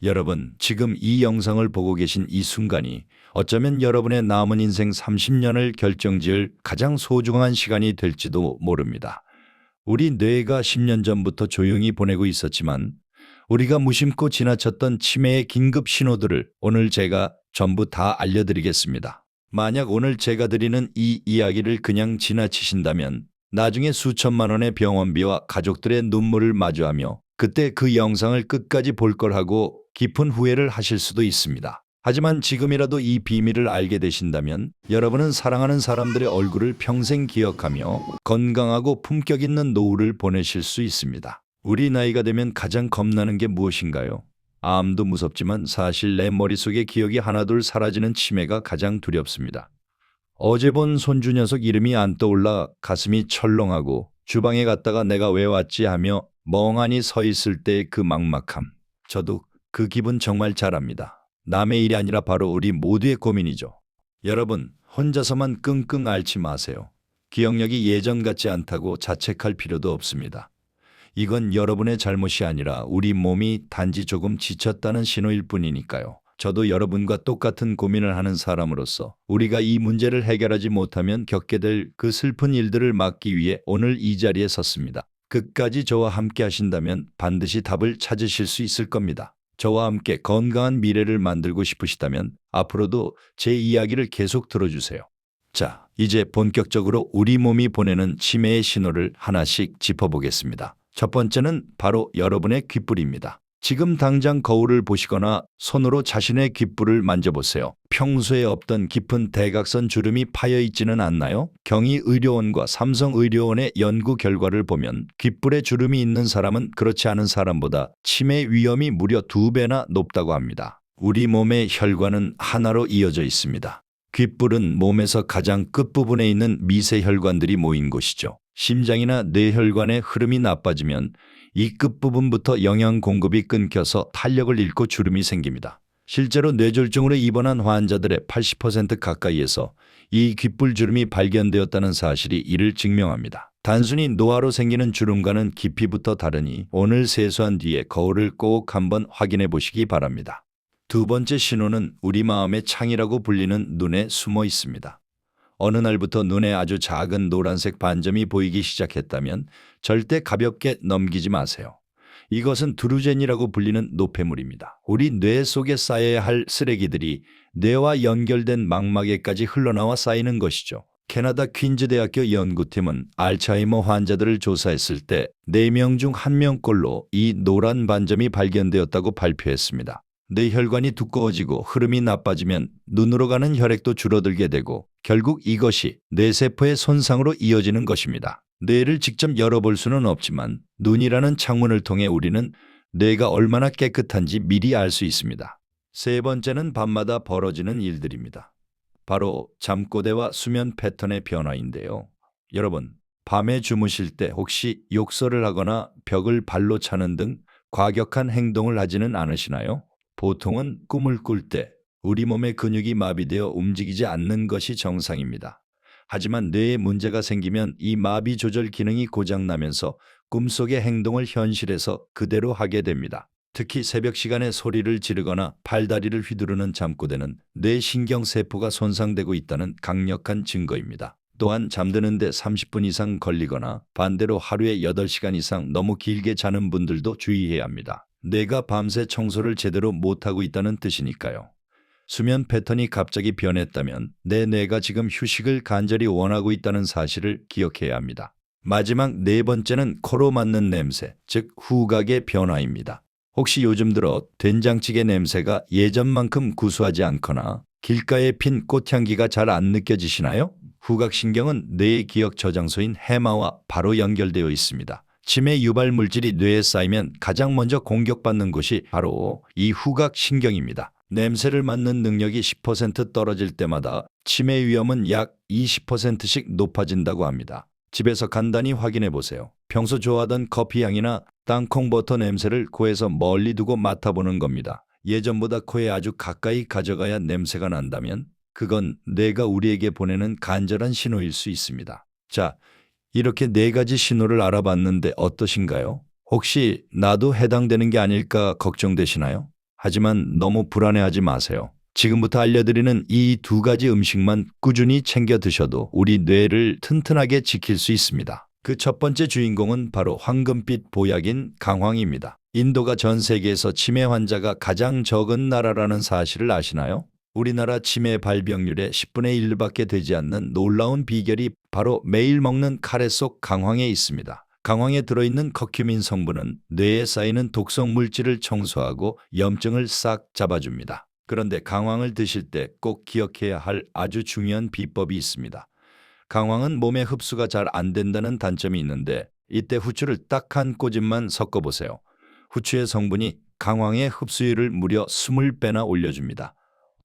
여러분, 지금 이 영상을 보고 계신 이 순간이 어쩌면 여러분의 남은 인생 30년을 결정지을 가장 소중한 시간이 될지도 모릅니다. 우리 뇌가 10년 전부터 조용히 보내고 있었지만 우리가 무심코 지나쳤던 치매의 긴급 신호들을 오늘 제가 전부 다 알려드리겠습니다. 만약 오늘 제가 드리는 이 이야기를 그냥 지나치신다면 나중에 수천만 원의 병원비와 가족들의 눈물을 마주하며 그때 그 영상을 끝까지 볼 걸 하고 깊은 후회를 하실 수도 있습니다. 하지만 지금이라도 이 비밀을 알게 되신다면 여러분은 사랑하는 사람들의 얼굴을 평생 기억하며 건강하고 품격 있는 노후를 보내실 수 있습니다. 우리 나이가 되면 가장 겁나는 게 무엇인가요? 암도 무섭지만 사실 내 머릿속에 기억이 하나둘 사라지는 치매가 가장 두렵습니다. 어제 본 손주 녀석 이름이 안 떠올라 가슴이 철렁하고 주방에 갔다가 내가 왜 왔지 하며 멍하니 서 있을 때의 그 막막함. 저도 그 기분 정말 잘 압니다. 남의 일이 아니라 바로 우리 모두의 고민이죠. 여러분, 혼자서만 끙끙 앓지 마세요. 기억력이 예전 같지 않다고 자책할 필요도 없습니다. 이건 여러분의 잘못이 아니라 우리 몸이 단지 조금 지쳤다는 신호일 뿐이니까요. 저도 여러분과 똑같은 고민을 하는 사람으로서 우리가 이 문제를 해결하지 못하면 겪게 될 그 슬픈 일들을 막기 위해 오늘 이 자리에 섰습니다. 끝까지 저와 함께 하신다면 반드시 답을 찾으실 수 있을 겁니다. 저와 함께 건강한 미래를 만들고 싶으시다면 앞으로도 제 이야기를 계속 들어주세요. 자, 이제 본격적으로 우리 몸이 보내는 치매의 신호를 하나씩 짚어보겠습니다. 첫 번째는 바로 여러분의 귓불입니다. 지금 당장 거울을 보시거나 손으로 자신의 귓불을 만져보세요. 평소에 없던 깊은 대각선 주름이 파여 있지는 않나요? 경희의료원과 삼성의료원의 연구 결과를 보면 귓불에 주름이 있는 사람은 그렇지 않은 사람보다 치매 위험이 무려 2배나 높다고 합니다. 우리 몸의 혈관은 하나로 이어져 있습니다. 귓불은 몸에서 가장 끝부분에 있는 미세혈관들이 모인 곳이죠. 심장이나 뇌혈관의 흐름이 나빠지면 이 끝부분부터 영양 공급이 끊겨서 탄력을 잃고 주름이 생깁니다. 실제로 뇌졸중으로 입원한 환자들의 80% 가까이에서 이 귓불 주름이 발견되었다는 사실이 이를 증명합니다. 단순히 노화로 생기는 주름과는 깊이부터 다르니 오늘 세수한 뒤에 거울을 꼭 한번 확인해 보시기 바랍니다. 두 번째 신호는 우리 마음의 창이라고 불리는 눈에 숨어 있습니다. 어느 날부터 눈에 아주 작은 노란색 반점이 보이기 시작했다면 절대 가볍게 넘기지 마세요. 이것은 드루젠이라고 불리는 노폐물입니다. 우리 뇌 속에 쌓여야 할 쓰레기들이 뇌와 연결된 망막에까지 흘러나와 쌓이는 것이죠. 캐나다 퀸즈 대학교 연구팀은 알츠하이머 환자들을 조사했을 때 4명 중 1명꼴로 이 노란 반점이 발견되었다고 발표했습니다. 뇌혈관이 두꺼워지고 흐름이 나빠지면 눈으로 가는 혈액도 줄어들게 되고 결국 이것이 뇌세포의 손상으로 이어지는 것입니다. 뇌를 직접 열어볼 수는 없지만 눈이라는 창문을 통해 우리는 뇌가 얼마나 깨끗한지 미리 알 수 있습니다. 세 번째는 밤마다 벌어지는 일들입니다. 바로 잠꼬대와 수면 패턴의 변화인데요. 여러분, 밤에 주무실 때 혹시 욕설을 하거나 벽을 발로 차는 등 과격한 행동을 하지는 않으시나요? 보통은 꿈을 꿀 때 우리 몸의 근육이 마비되어 움직이지 않는 것이 정상입니다. 하지만 뇌에 문제가 생기면 이 마비 조절 기능이 고장나면서 꿈속의 행동을 현실에서 그대로 하게 됩니다. 특히 새벽 시간에 소리를 지르거나 팔다리를 휘두르는 잠꼬대는 뇌 신경세포가 손상되고 있다는 강력한 증거입니다. 또한 잠드는데 30분 이상 걸리거나 반대로 하루에 8시간 이상 너무 길게 자는 분들도 주의해야 합니다. 뇌가 밤새 청소를 제대로 못하고 있다는 뜻이니까요. 수면 패턴이 갑자기 변했다면 내 뇌가 지금 휴식을 간절히 원하고 있다는 사실을 기억해야 합니다. 마지막 네 번째는 코로 맡는 냄새, 즉 후각의 변화입니다. 혹시 요즘 들어 된장찌개 냄새가 예전만큼 구수하지 않거나 길가에 핀 꽃향기가 잘 안 느껴지시나요? 후각신경은 뇌의 기억 저장소인 해마와 바로 연결되어 있습니다. 치매 유발 물질이 뇌에 쌓이면 가장 먼저 공격받는 곳이 바로 이 후각신경입니다. 냄새를 맡는 능력이 10% 떨어질 때마다 치매 위험은 약 20%씩 높아진다고 합니다. 집에서 간단히 확인해 보세요. 평소 좋아하던 커피 향이나 땅콩버터 냄새를 코에서 멀리 두고 맡아보는 겁니다. 예전보다 코에 아주 가까이 가져가야 냄새가 난다면 그건 뇌가 우리에게 보내는 간절한 신호일 수 있습니다. 자, 이렇게 4가지 신호를 알아봤는데 어떠신가요? 혹시 나도 해당되는 게 아닐까 걱정되시나요? 하지만 너무 불안해하지 마세요. 지금부터 알려드리는 이 두 가지 음식만 꾸준히 챙겨 드셔도 우리 뇌를 튼튼하게 지킬 수 있습니다. 그 첫 번째 주인공은 바로 황금빛 보약인 강황입니다. 인도가 전 세계에서 치매 환자가 가장 적은 나라라는 사실을 아시나요? 우리나라 치매 발병률의 10분의 1밖에 되지 않는 놀라운 비결이 바로 매일 먹는 카레 속 강황에 있습니다. 강황에 들어있는 커큐민 성분은 뇌에 쌓이는 독성 물질을 청소하고 염증을 싹 잡아줍니다. 그런데 강황을 드실 때 꼭 기억해야 할 아주 중요한 비법이 있습니다. 강황은 몸에 흡수가 잘 안 된다는 단점이 있는데 이때 후추를 딱 한 꼬집만 섞어보세요. 후추의 성분이 강황의 흡수율을 무려 20배나 올려줍니다.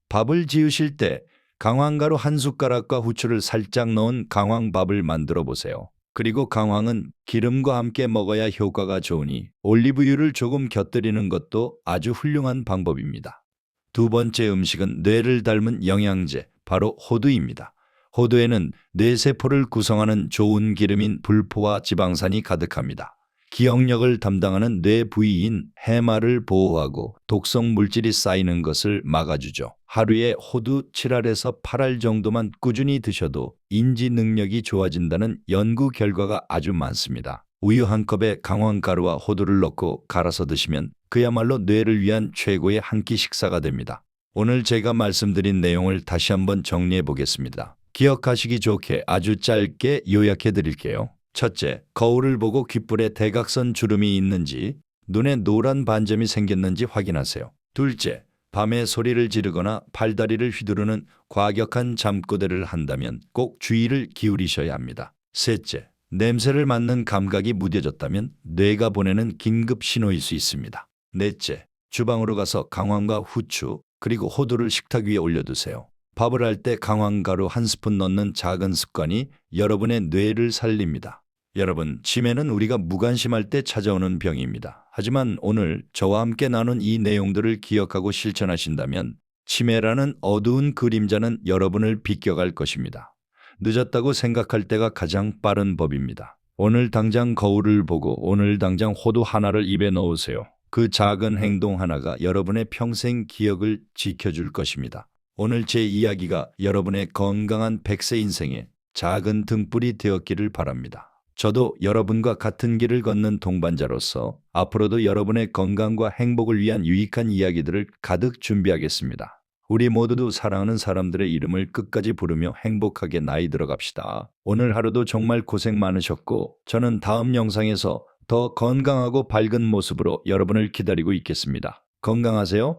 밥을 지으실 때 강황가루 한 숟가락과 후추를 살짝 넣은 강황밥을 만들어 보세요. 그리고 강황은 기름과 함께 먹어야 효과가 좋으니 올리브유를 조금 곁들이는 것도 아주 훌륭한 방법입니다. 두 번째 음식은 뇌를 닮은 영양제, 바로 호두입니다. 호두에는 뇌세포를 구성하는 좋은 기름인 불포화 지방산이 가득합니다. 기억력을 담당하는 뇌 부위인 해마를 보호하고 독성 물질이 쌓이는 것을 막아주죠. 하루에 호두 7알에서 8알 정도만 꾸준히 드셔도 인지 능력이 좋아진다는 연구 결과가 아주 많습니다. 우유 한 컵에 강황가루와 호두를 넣고 갈아서 드시면 그야말로 뇌를 위한 최고의 한 끼 식사가 됩니다. 오늘 제가 말씀드린 내용을 다시 한번 정리해 보겠습니다. 기억하시기 좋게 아주 짧게 요약해 드릴게요. 첫째, 거울을 보고 귓불에 대각선 주름이 있는지, 눈에 노란 반점이 생겼는지 확인하세요. 둘째, 밤에 소리를 지르거나 팔다리를 휘두르는 과격한 잠꼬대를 한다면 꼭 주의를 기울이셔야 합니다. 셋째, 냄새를 맡는 감각이 무뎌졌다면 뇌가 보내는 긴급 신호일 수 있습니다. 넷째, 주방으로 가서 강황과 후추 그리고 호두를 식탁 위에 올려두세요. 밥을 할 때 강황가루 한 스푼 넣는 작은 습관이 여러분의 뇌를 살립니다. 여러분, 치매는 우리가 무관심할 때 찾아오는 병입니다. 하지만 오늘 저와 함께 나눈 이 내용들을 기억하고 실천하신다면 치매라는 어두운 그림자는 여러분을 비껴갈 것입니다. 늦었다고 생각할 때가 가장 빠른 법입니다. 오늘 당장 거울을 보고 오늘 당장 호두 하나를 입에 넣으세요. 그 작은 행동 하나가 여러분의 평생 기억을 지켜줄 것입니다. 오늘 제 이야기가 여러분의 건강한 100세 인생에 작은 등불이 되었기를 바랍니다. 저도 여러분과 같은 길을 걷는 동반자로서 앞으로도 여러분의 건강과 행복을 위한 유익한 이야기들을 가득 준비하겠습니다. 우리 모두도 사랑하는 사람들의 이름을 끝까지 부르며 행복하게 나이 들어갑시다. 오늘 하루도 정말 고생 많으셨고 저는 다음 영상에서 더 건강하고 밝은 모습으로 여러분을 기다리고 있겠습니다. 건강하세요.